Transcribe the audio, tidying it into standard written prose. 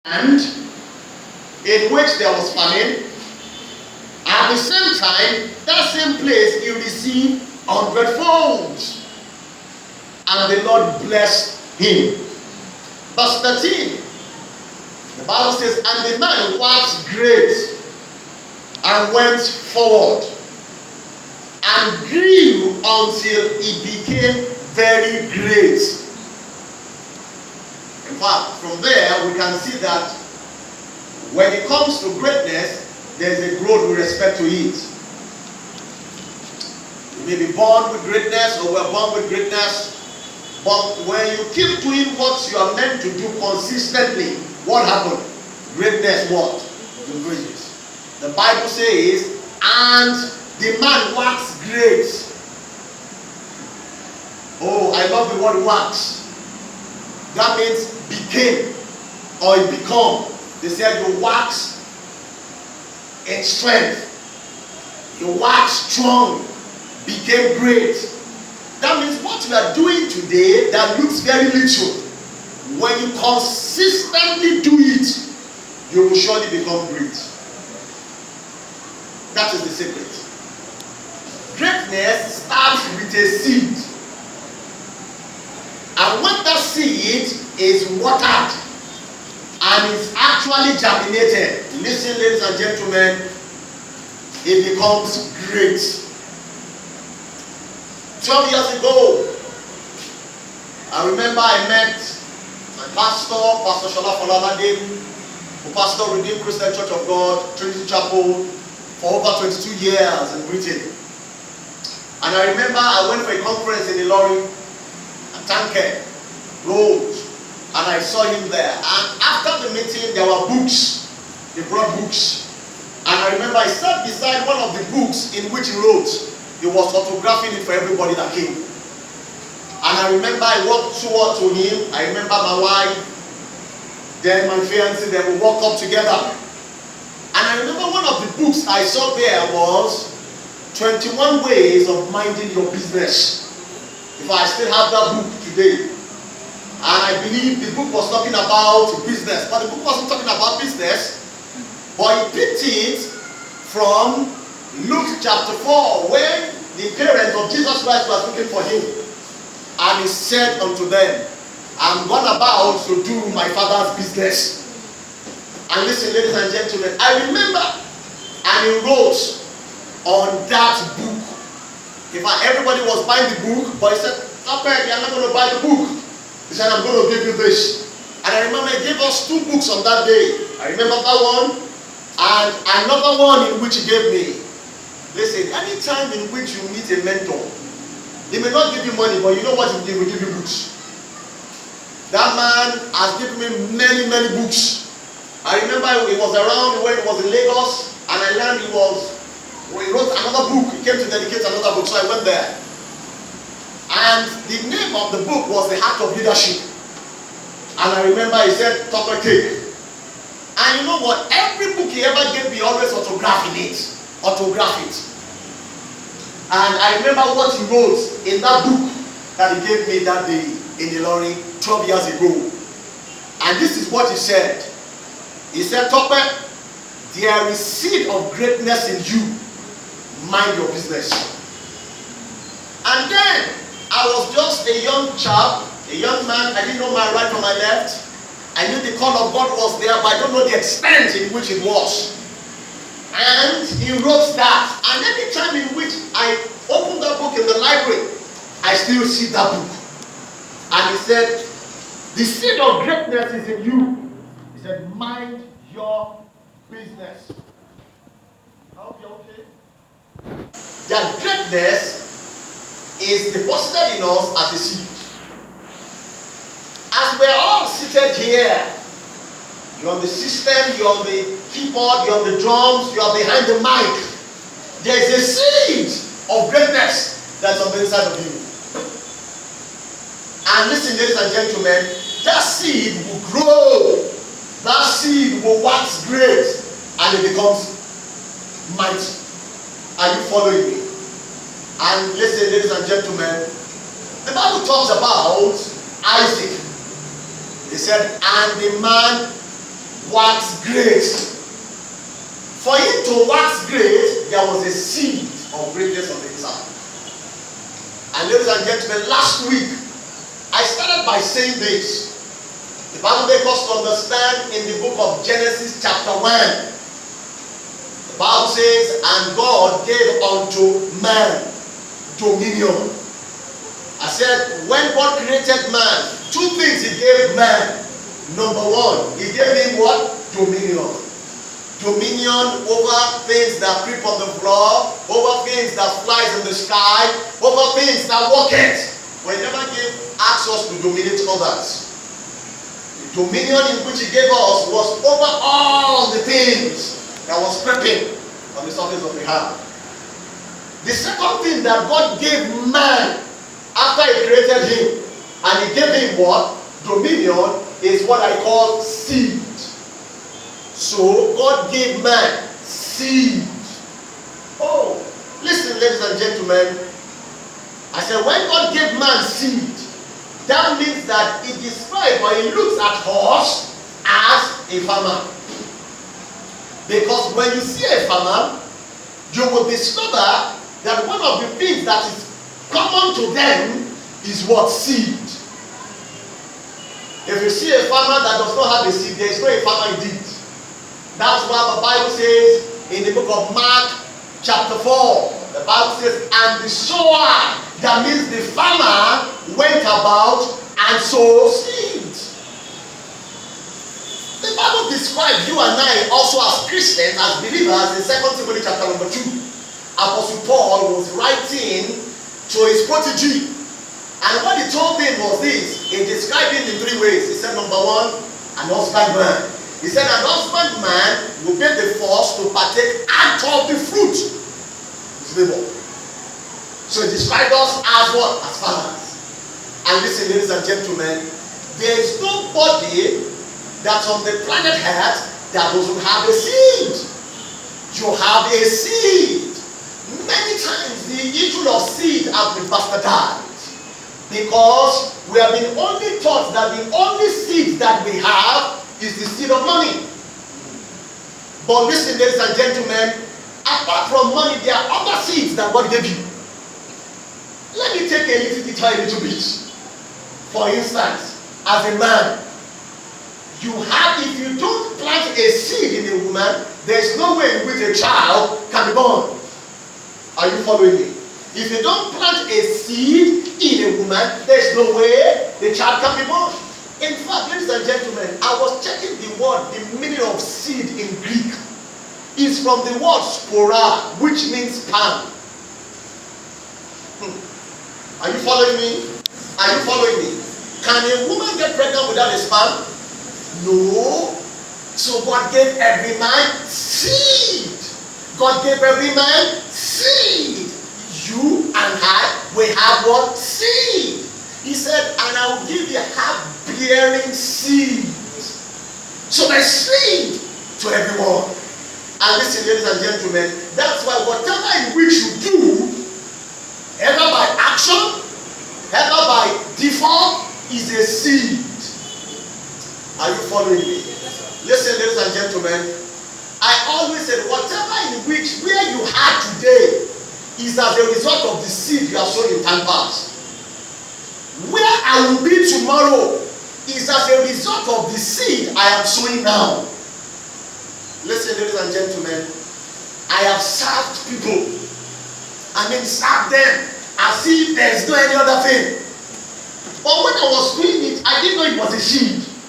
and in which there was famine. At the same time, that same place he received 100-fold. And the Lord blessed him. Verse 13, the Bible says, and the man waxed great and went forward and grew until he became very great. In fact, from there we can see that when it comes to greatness, there is a growth with respect to it. You may be born with greatness, or we're born with greatness, but when you keep doing what you are meant to do consistently, what happened? Greatness what? Increases. The Bible says, and the man waxed great. Oh, I love the word wax. That means became or become. They said you wax in strength. You wax strong, became great. That means what you are doing today that looks very little, when you consistently do it, you will surely become great. That is the secret. Greatness starts with a seed. And when that seed is watered and is actually germinated, listen, ladies and gentlemen, it becomes great. 12 years ago, I remember I met my pastor, Pastor Shola Folalade, who pastored Redeemed Christian Church of God, Trinity Chapel, for over 22 years in Britain. And I remember I went for a conference in Ilorin, at Tanke Road, and I saw him there. And after the meeting, there were books. They brought books. And I remember I sat beside one of the books in which he wrote. He was autographing it for everybody that came. And I remember I walked toward to him. I remember my wife, then my fiancé, then we walked up together. And I remember one of the books I saw there was 21 Ways of Minding Your Business. If I still have that book today. And I believe the book was talking about business. But the book wasn't talking about business. But he picked it from Luke chapter 4, when the parents of Jesus Christ was looking for him. And he said unto them, I'm gone about to do my father's business. And listen, ladies and gentlemen, I remember, and he wrote on that book. Everybody was buying the book, but he said, apparently I'm not going to buy the book. He said, I'm going to give you this. And I remember he gave us 2 books on that day. I remember that one, and another one in which he gave me. Listen, any time in which you meet a mentor, he may not give you money, but you know what he will give you books. That man has given me many, many books. I remember he was around when he was in Lagos, and I learned he wrote another book. He came to dedicate another book, so I went there. And the name of the book was The Heart of Leadership. And I remember he said, Topper Cake. And you know what? Every book he ever gave me, always autograph it. And I remember what he wrote in that book that he gave me that day in Ilorin 12 years ago. And this is what he said. He said, Topper, there is seed of greatness in you. Mind your business. And then I was just a young chap, a young man. I didn't know my right from my left. I knew the call of God was there, but I don't know the extent in which it was. And he wrote that. And any time in which I opened that book in the library, I still see that book. And he said, the seed of greatness is in you. He said, mind your business. I hope you're okay. That greatness is deposited in us as a seed. As we're all seated here, you're on the system, you're on the keyboard, you're on the drums, you're behind the mic. There's a seed of greatness that's on the inside of you. And listen, ladies and gentlemen, that seed will grow. That seed will wax great, and it becomes mighty. Are you following me? And listen, ladies and gentlemen, the Bible talks about Isaac. He said, and the man wax great. For him to wax great, there was a seed of greatness on the inside. And ladies and gentlemen, last week, I started by saying this. The Bible makes us to understand in the book of Genesis chapter 1. The Bible says, and God gave unto man dominion. I said, when God created man, two things he gave man. Number one, he gave him what? Dominion. Dominion over things that creep on the floor, over things that flies in the sky, over things that walk it. But he never asked us to dominate others. The dominion in which he gave us was over all the things that was creeping on the surface of the earth. The second thing that God gave man after he created him, and he gave him what? Dominion, is what I call seed. So God gave man seed. Oh, listen, ladies and gentlemen. I said, when God gave man seed, that means that it describes or it looks at us as a farmer. Because when you see a farmer, you will discover that one of the things that is common to them is what? Seed. If you see a farmer that does not have a seed, there is no a farmer indeed. That's why the Bible says in the book of Mark chapter 4, the Bible says, and the sower, that means the farmer went about and sowed seeds. The Bible describes you and I also as Christians, as believers in 2 Timothy chapter number 2. Apostle Paul was writing to his protege. And what he told him was this. He described him in three ways. He said, number one, an husbandman. He said, an husbandman will be the first to partake out of the fruit. His labor. So he described us as what? As farmers. And listen, ladies and gentlemen, there is nobody that's on the planet Earth that doesn't have a seed. You have a seed. Many times the issue of seed has been bastardized. Because we have been only taught that the only seed that we have is the seed of money. But listen, ladies and gentlemen, apart from money, there are other seeds that God gave you. Let me take a little detail a little bit. For instance, as a man, you have, if you don't plant a seed in a woman, there is no way in which a child can be born. Are you following me? If you don't plant a seed in a woman, there's no way the child can be born. In fact, ladies and gentlemen, I was checking the word, the meaning of seed in Greek. It's from the word spora, which means sperm. Are you following me? Are you following me? Can a woman get pregnant without a sperm? No. So God gave every man seed. God gave every man seed. You and I, we have what? Seed. He said, and I will give you half-bearing seed. So there's seed to everyone. And listen, ladies and gentlemen, that's why whatever in which you do, either by action, either by default, is a seed. Are you following me? Listen, ladies and gentlemen, I always said, whatever in which, where you are today, is as a result of the seed you have sown in time past. Where I will be tomorrow is as a result of the seed I am sowing now. Listen, ladies and gentlemen, I have served people. I mean, served them as if there's no any other thing. But when I was doing it, I didn't know it was a seed.